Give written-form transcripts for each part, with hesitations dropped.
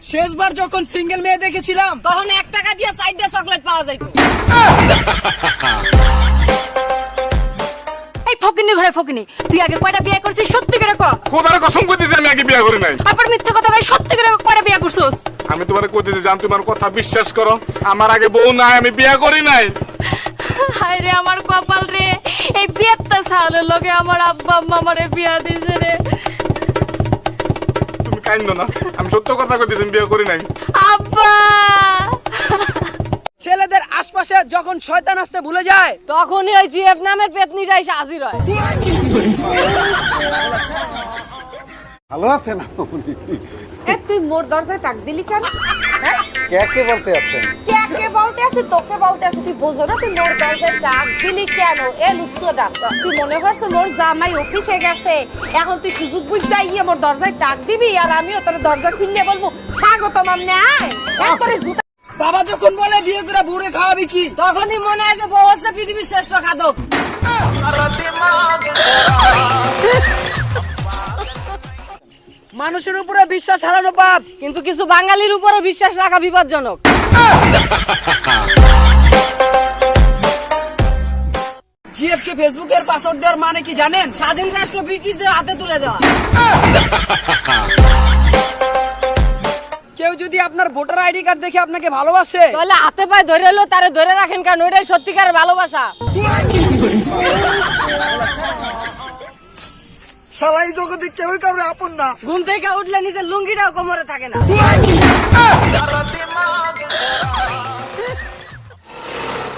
শেষবার যখন সিঙ্গেল মেয়ে দেখেছিলাম তখন 1 টাকা দিয়ে 4টা চকলেট পাওয়া যাইতো। এই ফকিনি ঘরে ফকিনি, তুই আগে কয়টা বিয়ে করছিস সত্যি করে কও। খোদার কসম কইতেছি আমি আগে বিয়ে করি নাই। আবার মিথ্যা কথা ভাই, সত্যি করে কয়টা বিয়ে করছিস? আমি তোমারে কইতেছি জান, তোমার কথা বিশ্বাস করো, আমার আগে বউ নাই, আমি বিয়ে করি নাই। হায় রে আমার কপাল রে, এই বিয়েটা সালের লগে আমার আব্বা আম্মা আমারে বিয়া দিছে রে। তুমি কাইন্দো না, আমি সত্য কথা কইতেছি, আমি বিয়ে করি নাই। আব্বা ছেলেদের আশপাশে যখন শয়তান আসতে ভুলে যায় তখনই ওই জিএফ নামের পেতনিটা এসে হাজির হয়। ভালো আছেন আপনি? এ তুই মোর দরজায় টাক দিলি কেন? হ্যাঁ কে বলতে আছেন? কে বলতে আছে? তোকে বলতে আছে। তুই বোঝো না তুই মোর দরজায় টাক দিলি কেন? এ লুচ্চোটা, তুই মনে করছ মোর জামাই অফিসে গেছে, এখন তুই সুযোগ বুঝতে গিয়ে মোর দরজায় টাক দিবি আর আমিও তোর দরজা খুললে বলবো স্বাগতম আমনে আয়। এক করে জুতা। বাবা যখন বলে বিয়ে করে বুড়ে খাওয়াবি কি, তখনই মনে হয় যে বউ হচ্ছে পৃথিবীর শ্রেষ্ঠ খাদক। মানুষের উপরে বিশ্বাস হারানো পাপ, কিন্তু কিছু বাঙালির উপরে বিশ্বাস রাখা বিপজ্জনক। জিএফ কে ফেসবুকের পাসওয়ার্ড দেওয়ার মানে কি জানেন? স্বাধীন রাষ্ট্র ব্রিটিশদের হাতে তুলে দেওয়া। কেউ যদি আপনার ভোটার আইডি কার্ড দেখে আপনাকে ভালোবাসে তাহলে হাতে পায়ে ধরে এলো তারে ধরে রাখেন, কারণ ওইটাই সত্যিকারের ভালোবাসা। শালা এই জগতে কেউই কারোর আপন না। ঘুম থেকে উঠলে নিজের লুঙ্গিটাও কোমরে থাকে না।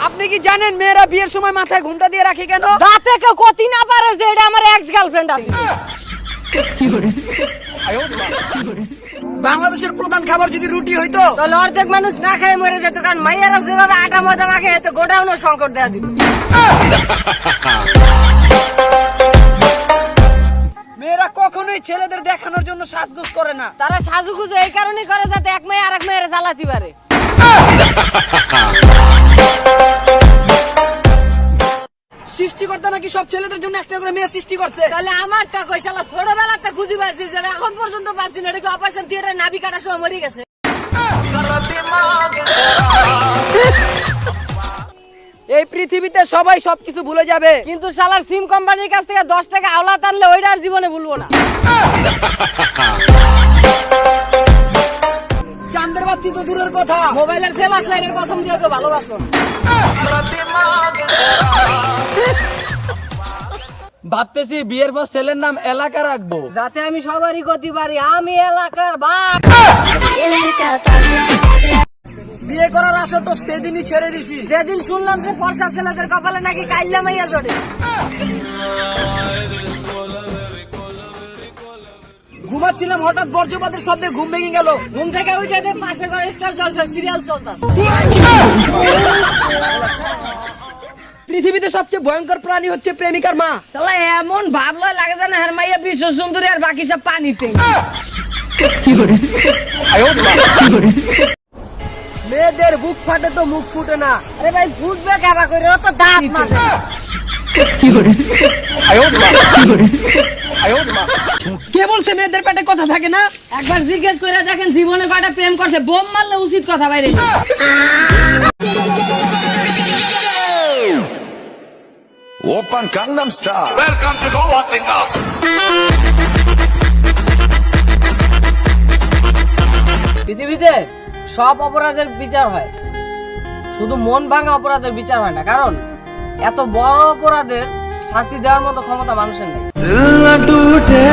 আপনি কি জানেন মেয়েরা বিয়ের সময় মাথায় ঘুমটা দিয়ে রাখে কেন? যাতে কেউ কতি না পারে যে এটা আমার এক্স গার্লফ্রেন্ড আছে। বাংলাদেশের প্রধান খাবার যদি রুটি হইতো তাহলে অর্ধেক মানুষ না খেয়ে মরে যেত, কারণ মাইয়ারা যেভাবে আটা ময়দা মাখে এতে গোডাউনের সংকট দেয়া দিত। মেয়েরা কখনোই ছেলেদের দেখানোর জন্য সাজগোজ করে না। তারা সাজুগুজু এই কারণেই করে যাতে এক মেয়ে আরেক মেয়ের জ্বালাতে পারে। সৃষ্টিকর্তা নাকি সব ছেলেদের জন্য একটা করে মেয়ে সৃষ্টি করছে। তাহলে আমারটা কই শালা ছোটবেলাতে খুঁজি পাচ্ছি, যেটা এখন পর্যন্ত পাচ্ছি না। এটা অপারেশন থিয়েটারে নাভি কাটার সময় মরে গেছে। এই পৃথিবীতে সবাই সবকিছু ভুলে যাবে, কিন্তু শালার সিম কোম্পানির কাছ থেকে 10 টাকা আওলা টানলে ওইটা আর জীবনে ভুলবো না। চাঁদের বাতি তো দূরের কথা, মোবাইলের ফ্ল্যাশ লাইটের কসম দিয়ে তো ভালোবাসলো। ভাবতেছি বিয়ের পর ছেলের নাম এলাকা রাখবো, যাতে আমি সবারই গতি পারি, আমি এলাকার বাপ। বিয়ে করার আশা তো সেদিনই ছেড়ে দিছি যেদিন শুনলাম যে ফর্সা ছেলেদের কপালে নাকি কাইল্লা মাইয়া জড়ে। ঘুমাচ্ছিলাম, হঠাৎ বর্জ্যপাতের শব্দে ঘুম ভেঙে গেল। ঘুম থেকে উঠে দেখ পাশের ঘরে স্টার জলসার সিরিয়াল চলতেছে। পৃথিবীতে সবচেয়ে ভয়ঙ্কর প্রাণী হচ্ছে প্রেমিকার মা। তাহলে এমন ভাবলো লাগে যেন হের মাইয়া বিশ্ব সুন্দরী আর বাকি সব পানিতে। মেয়েদের বুক ফাটে তো মুখ ফুটে না। আরে ভাই ফুটবে কারা করে, ও তো দাঁত মাঝে। কে বলছে মেয়েদের পেটে কথা থাকে না? একবার জিজ্ঞেস করে দেখেন জীবনে কয়টা প্রেম করছে, বোম মারলে উচিত কথা বাইরে। Open Gangnam Style. Welcome to the Watching Up. পৃথিবীতে সব অপরাধের বিচার হয়, শুধু মন ভাঙা অপরাধের বিচার হয় না, কারণ এত বড় অপরাধের শাস্তি দেওয়ার মতো ক্ষমতা মানুষের নেই। দিল না টুটে